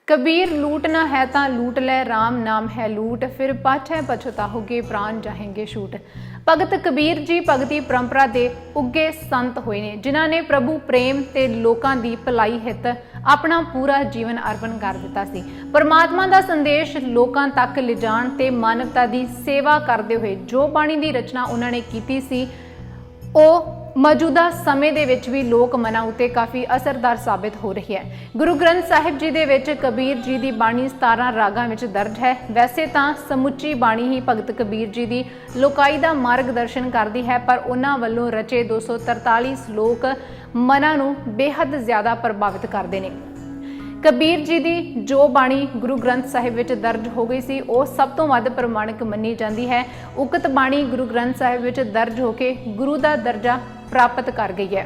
कबीर लूट न है ता लूट लै, राम नाम है लूट, फिर पाछै पछताओगे प्राण जाहेंगे छूट। भगत कबीर जी भगती परंपरा के उगे संत होए ने, जिन्हां ने प्रभु प्रेम ते लोकां दी भलाई हित अपना पूरा जीवन अर्पण कर दिता सी। परमात्मा दा संदेश लोकां तक लिजाण ते मानवता दी सेवा करदे होए जो बाणी दी रचना उन्हां ने कीती सी, ਉਹ मौजूदा समय दे विच भी लोक मनां उत्ते काफ़ी असरदार साबित हो रही है। गुरु ग्रंथ साहिब जी दे विच कबीर जी की बाणी 17 रागां विच दर्ज है। वैसे तो समुची बाणी ही भगत कबीर जी की लोकाई का मार्गदर्शन करती है, पर उन्हां वल्लों रचे 243 श्लोक मनां नूं बेहद ज़्यादा प्रभावित करते हैं। कबीर जी की जो बाणी गुरु ग्रंथ साहिब विच दर्ज हो गई सी, वो सब तो वध प्रमाणिक मनी जाती है। उक्त बाणी गुरु ग्रंथ साहिब विच दर्ज होके गुरु का दर्जा प्राप्त कर गई है।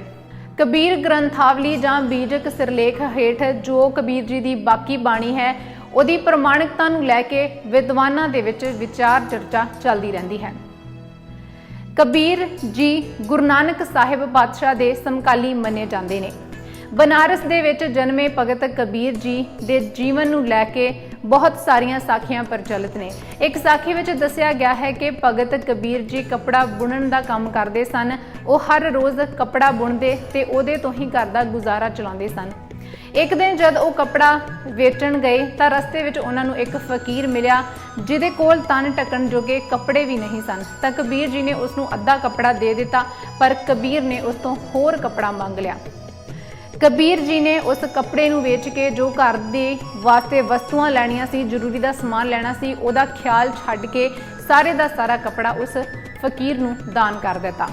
कबीर ग्रंथावली जां बीजक सिरलेख हेठ जो कबीर जी की बाकी बाणी है, उहदी प्रमाणिकता नूं लैके विद्वानां दे विच विचार चर्चा चलती रहती है। कबीर जी गुरु नानक साहिब पातशाह दे समकाली मने जाते हैं। बनारस दे विच जन्मे भगत कबीर जी दे जीवन नूं लैके बहुत सारियां साखियां प्रचलित ने। एक साखी विच दस्सिया गया है कि भगत कबीर जी कपड़ा बुणन का काम करते सन। वो हर रोज़ कपड़ा बुणदे ते उहदे तो ही घर का गुजारा चलाते सन। एक दिन जब वो कपड़ा वेचण गए तो रस्ते विच उन्हां नूं एक फकीर मिलिया जिहदे कोल तन ढकण जोगे कपड़े भी नहीं सन। तां कबीर जी ने उसनूं अद्धा कपड़ा दे दिता, पर कबीर ने उस तों होर कपड़ा मंग लिया। कबीर जी ने उस कपड़े नूं वेच के जो घर दे वास्ते वस्तुआं लैणियां सी, जरूरी दा समान लैना सी, उहदा ख्याल छड्ड के सारे दा सारा कपड़ा उस फकीर नूं दान कर दिता।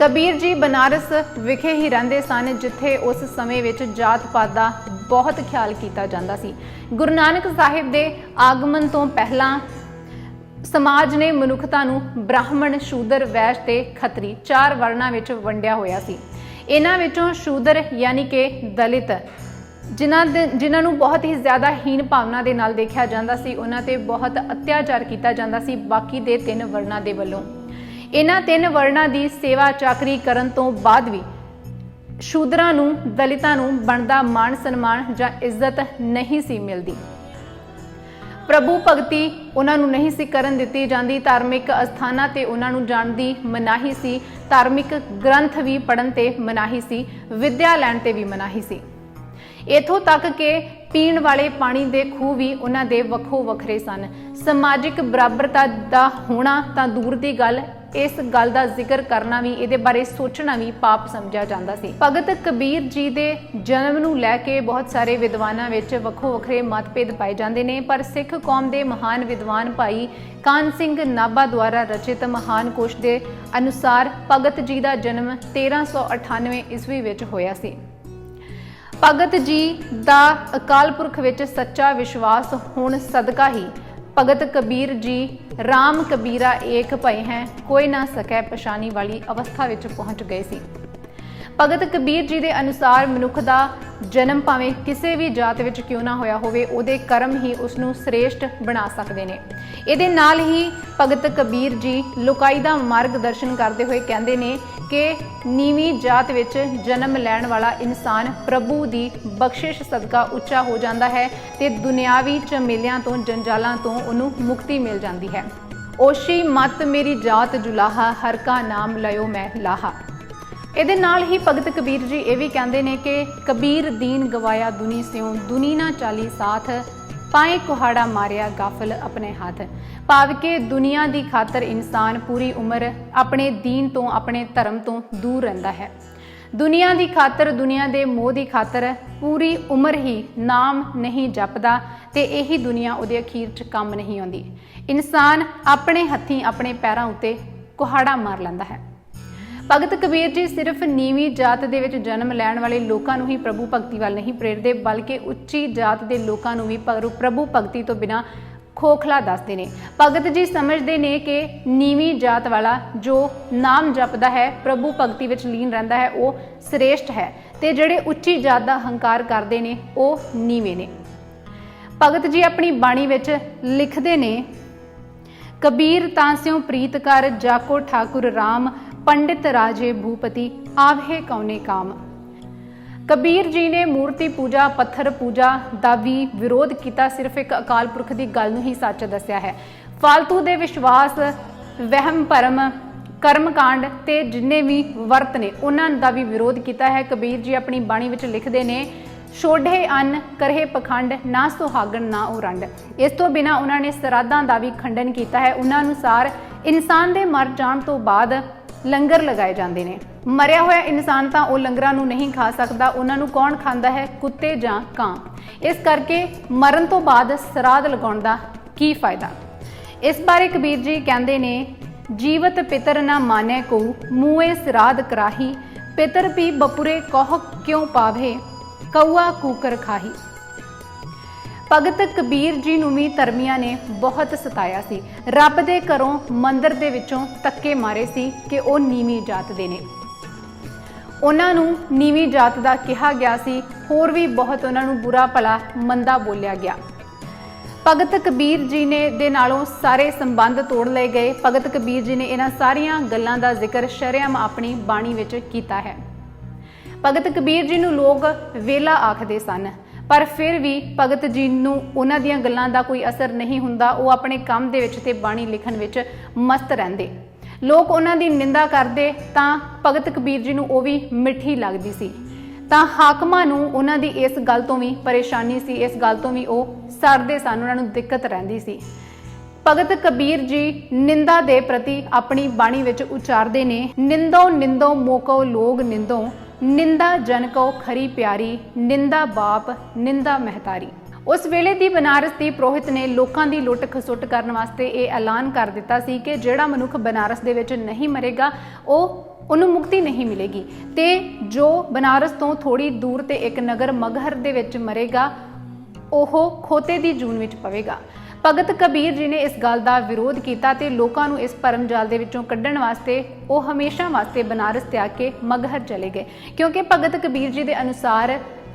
कबीर जी बनारस विखे ही रहंदे सन, जिथे उस समय विच जात पात दा बहुत ख्याल किया जाता सी। गुरु नानक साहिब दे आगमन तो पहला समाज ने मनुखता नूं ब्राह्मण, शूदर, वैश्य ते खतरी 4 वर्णां विच वंडिया होया सी। इन्हां विचों शूदर यानी कि दलित जिन्हां नूं बहुत ही ज़्यादा हीन भावना दे नाल देखिया जांदा सी, उन्हां ते बहुत अत्याचार किया जांदा सी बाकी दे 3 वर्णां दे वल्लों। इन्हां 3 वर्णां दी सेवा चाकरी करन तो बाद भी शूदरां नूं, दलितां नूं बनदा मान सन्मान जां इज्जत नहीं सी मिलदी। प्रभु भगती उन्हां नूं नहीं सी करन दित्ती जांदी। धार्मिक अस्थानां ते उन्हां नूं जाण दी मनाही सी। धार्मिक ग्रंथ भी पढ़न ते मनाही सी, विद्या लैण ते भी मनाही सी। इत्थों तक कि पीण वाले पानी दे खूह भी उन्हां दे वखो वखरे सन। समाजिक बराबरता दा होना तां दूर दी गल, इस गल का जिक्र करना भी, इहदे बारे सोचना भी पाप समझा जाता सी। भगत कबीर जी दे जन्म नूं लैके बहुत सारे विद्वानां विच वखो वखरे मतभेद पाए जाते हैं, पर सिख कौम के महान विद्वान भाई कान सिंह नाभा द्वारा रचित महान कोश के अनुसार भगत जी का जन्म 1398 ईस्वी विच होया सी। भगत जी का अकाल पुरख विच सच्चा विश्वास होण सदका ही भगत कबीर जी राम कबीरा एक भय हैं, कोई ना सकै पछाणी वाली अवस्था विच पहुंच गए सी। भगत कबीर जी के अनुसार मनुख का जन्म भावें किसी भी जात विच क्यों ना होया होवे, उहदे कर्म ही उसनूं श्रेष्ठ बना सकते हैं। इहदे नाल ही भगत कबीर जी लोकाई दा मार्गदर्शन करते हुए कहते हैं कि नीवीं जात विच जन्म लैण वाला इंसान प्रभु की बख्शिश सदका उच्चा हो जाता है ते दुनियावी झमेलियां तो जंजालां तो उन्हों मुक्ति मिल जाती है। ओशी मत मेरी जात जुलाहा, हर का नाम लयो मैं लाहा। ਇਹਦੇ ਨਾਲ ही भगत कबीर जी ये भी कहते हैं कि कबीर दीन गवाया दुनी स्यों, दुनी ना चाली साथ, पाए कुहाड़ा मारिया गाफल अपने हाथ। भाव के दुनिया की खातर इंसान पूरी उम्र अपने दीन तो, अपने धर्म तो दूर रहता है। दुनिया की खातर, दुनिया के मोह की खातर पूरी उम्र ही नाम नहीं जपदा ते यही दुनिया उहदे अखीर च काम नहीं आउंदी। इंसान अपने हत्थीं अपने पैरों उत्ते कुहाड़ा मार लैंदा है। भगत कबीर जी सिर्फ नीवीं जात दे विच जन्म लैण वाले लोकां नूं ही प्रभु भगती वाल नहीं प्रेरदे, बल्कि उच्ची जात के लोकां नूं भी प्रभु भगती तो बिना खोखला दसदे ने। भगत जी समझते ने कि नीवीं जात वाला जो नाम जपदा है, प्रभु भगती विच लीन रहिंदा है, वो श्रेष्ठ है, ते जिहड़े उच्ची जात दा हंकार करदे ने वो नीवें ने। भगत जी अपनी बाणी विच लिखदे ने, कबीर तांस्यों प्रीत कर, जाको ठाकुर राम, पंडित राजे भूपति आवहे कौने काम। कबीर जी ने मूर्ति पूजा पत्थर पूजा का भी विरोध किया, सिर्फ एक अकाल पुरख की गल नूं ही सच दस्या है। फालतू दे विश्वास, वहम भरम, कर्मकांड ते जिन्ने भी वर्त ने उन्हां दा भी विरोध किया है। कबीर जी अपनी बाणी विच लिखदे ने, छोड़े अन्न करहे पखंड, ना सुहागण ना उरंड। इस तो बिना उन्होंने सराधां का भी खंडन किया है। उन्हां अनुसार इंसान के मर जाण तो बाद लंगर लगाए जाते हैं। मरिया होया इंसान तो वह लंगरां नूं नहीं खा सकता, उन्होंने कौन खांदा है? कुत्ते जां कां। इस करके मरण तो बाद सराध लगाउण दा की फायदा? इस बारे कबीर जी कहते ने, जीवत पितर ना माने को, मुए सराध कराही, पितर भी बपुरे कौह क्यों पावे, कौआ कूकर खाही। भगत कबीर जी नूं भी धर्मियां ने बहुत सताया सी। रब दे घरों मंदिर दे विचों धक्के मारे सी कि वो नीवीं जात दे ने, उन्हां नूं नीवीं जात दा कहा गया सी। होर भी बहुत उन्हां नूं बुरा भला मंदा बोलिया गया। भगत कबीर जी ने दे नालों सारे संबंध तोड़ लए गए। भगत कबीर जी ने इन्हां सारियां गल्लां दा जिक्र शरेआम अपनी बाणी विच कीता है। भगत कबीर जी नूं लोग वेला आखदे सन, पर फिर भी भगत जी नूं उन्हां दीयां गल्लां दा कोई असर नहीं हुंदा। वो अपने काम दे विच ते बाणी लिखण विच मस्त रहिंदे। लोग उन्हां दी निंदा करदे तां भगत कबीर जी नूं वो भी मिठी लगदी सी, तां हाकमां नूं उन्हां दी इस गल तो भी परेशानी सी, इस गल तो भी वो सरदे सन, उन्हां नूं दिक्कत रहिंदी सी। भगत कबीर जी निंदा दे प्रति अपनी बाणी विच उचारदे ने, निंदो निंदो मोको लोग निंदो, निंदा जन को खरी प्यारी, निंदा बाप निंदा महतारी। उस वेले दी बनारस दी पुरोहित ने लोकां दी लुੱਟ खसुੱਟ करन वास्ते ये ऐलान कर दिता सी कि जिहड़ा मनुख बनारस दे विच नहीं मरेगा ਉਹਨੂੰ मुक्ति नहीं मिलेगी, ते जो बनारस तो थोड़ी दूर ते एक नगर मगहर दे विच मरेगा ਉਹ खोते दी जून विच पवेगा। भगत कबीर जी ने इस गल का विरोध किया ते लोकां नूं इस भरम जाल दे विचों कड्ढण वास्ते वो हमेशा वास्ते बनारस त्याग के मगहर चले गए, क्योंकि भगत कबीर जी के अनुसार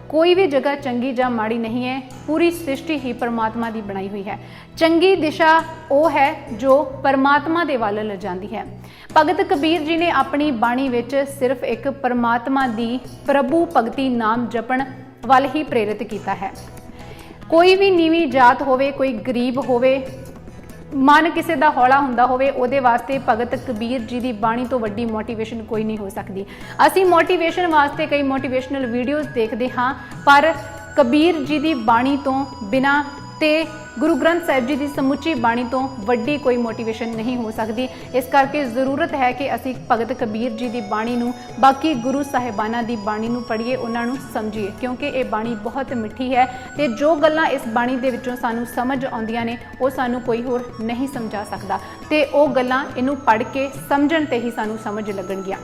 कोई भी जगह चंगी जां माड़ी नहीं है, पूरी सृष्टि ही परमात्मा की बनाई हुई है। चंगी दिशा वो है जो परमात्मा दे वल ले जाती है। भगत कबीर जी ने अपनी बाणी विच सिर्फ एक परमात्मा दी प्रभु भगती नाम जपण वल ही प्रेरित किया है। कोई भी नीवीं जात होवे, कोई गरीब होवे, मन किसी का हौला हुंदा होवे, उहदे वास्ते भगत कबीर जी की बाणी तो वड्डी मोटिवेशन कोई नहीं हो सकती। असी मोटिवेशन वास्ते कई मोटिवेशनल वीडियोज़ देखते हाँ, पर कबीर जी की बाणी तो बिना ते गुरु ग्रंथ साहिब जी की समुची बाणी तो वड्डी कोई मोटिवेशन नहीं हो सकती। इस करके जरूरत है कि असी भगत कबीर जी की बाणी नूं, बाकी गुरु साहिबाना की बाणी नूं पढ़ीए, उन्हां नूं समझीए, क्योंकि ये बाणी बहुत मिठी है ते जो गल्लां इस बाणी दे विचों सानूं समझ आउंदियां ने वो सानूं कोई होर नहीं समझा सकता, ते वो गल्लां इहनूं पढ़ के समझण ते ही सानूं समझ लगणगियां।